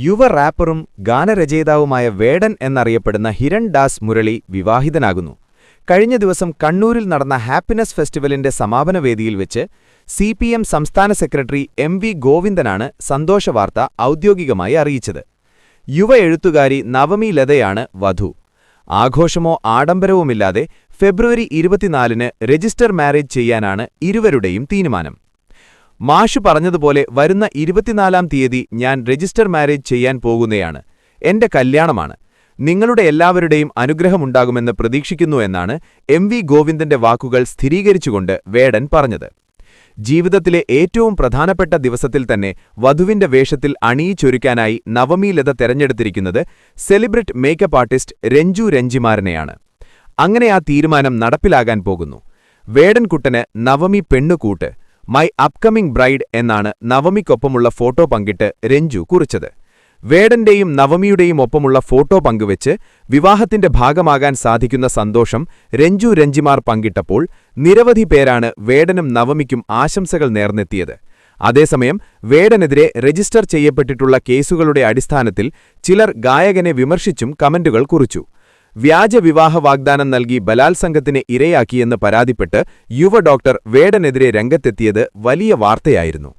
യുവ റാപ്പറും ഗാനരചയിതാവുമായ വേടൻ എന്നറിയപ്പെടുന്ന ഹിരൺ ദാസ് മുരളി വിവാഹിതനാകുന്നു. കഴിഞ്ഞ ദിവസം കണ്ണൂരിൽ നടന്ന ഹാപ്പിനെസ് ഫെസ്റ്റിവലിന്റെ സമാപനവേദിയിൽ വെച്ച് CPM സംസ്ഥാന സെക്രട്ടറി MV ഗോവിന്ദനാണ് സന്തോഷവാർത്ത ഔദ്യോഗികമായി അറിയിച്ചത്. യുവ എഴുത്തുകാരി നവമി ലതയാണ് വധു. ആഘോഷമോ ആഡംബരവുമില്ലാതെ ഫെബ്രുവരി 24-ന് രജിസ്റ്റർ മാരേജ് ചെയ്യാനാണ് ഇരുവരുടെയും തീരുമാനം. മാഷ് പറഞ്ഞതുപോലെ വരുന്ന 24-ാം തീയതി ഞാൻ രജിസ്റ്റർ മാരേജ് ചെയ്യാൻ പോകുകയാണ്. എന്റെ കല്യാണമാണ്. നിങ്ങളുടെ എല്ലാവരുടെയും അനുഗ്രഹമുണ്ടാകുമെന്ന് പ്രതീക്ഷിക്കുന്നു എന്നാണ് MV ഗോവിന്ദന്റെ വാക്കുകൾ സ്ഥിരീകരിച്ചുകൊണ്ട് വേടൻ പറഞ്ഞത്. ജീവിതത്തിലെ ഏറ്റവും പ്രധാനപ്പെട്ട ദിവസത്തിൽ തന്നെ വധുവിന്റെ വേഷത്തിൽ അണിയിച്ചൊരുക്കാനായി നവമി ലത തെരഞ്ഞെടുത്തിരിക്കുന്നത് സെലിബ്രിറ്റി മേക്കപ്പ് ആർട്ടിസ്റ്റ് രഞ്ജു രഞ്ജിമാരനെയാണ്. അങ്ങനെ ആ തീരുമാനം നടപ്പിലാകാൻ പോകുന്നു. വേടൻകുട്ടന് നവമി പെണ്ണുകൂട്ട് മൈ അപ്കമിംഗ് ബ്രൈഡ് എന്നാണ് നവമിക്കൊപ്പമുള്ള ഫോട്ടോ പങ്കിട്ട് രഞ്ജു കുറിച്ചത്. വേടന്റെയും നവമിയുടെയും ഒപ്പമുള്ള ഫോട്ടോ പങ്കുവെച്ച് വിവാഹത്തിന്റെ ഭാഗമാകാൻ സാധിക്കുന്ന സന്തോഷം രഞ്ജു രഞ്ജിമാർ പങ്കിട്ടപ്പോൾ നിരവധി പേരാണ് വേടനും നവമിക്കും ആശംസകൾ നേർന്നെത്തിയത്. അതേസമയം വേടനെതിരെ രജിസ്റ്റർ ചെയ്യപ്പെട്ടിട്ടുള്ള കേസുകളുടെ അടിസ്ഥാനത്തിൽ ചിലർ ഗായകനെ വിമർശിച്ചും കമന്റുകൾ കുറിച്ചു. വ്യാജ വിവാഹ വാഗ്ദാനം നൽകി ബലാത്സംഗത്തിന് ഇരയാക്കിയെന്ന് പരാതിപ്പെട്ട് യുവ ഡോക്ടർ വേടനെതിരെ രംഗത്തെത്തിയത് വലിയ വാർത്തയായിരുന്നു.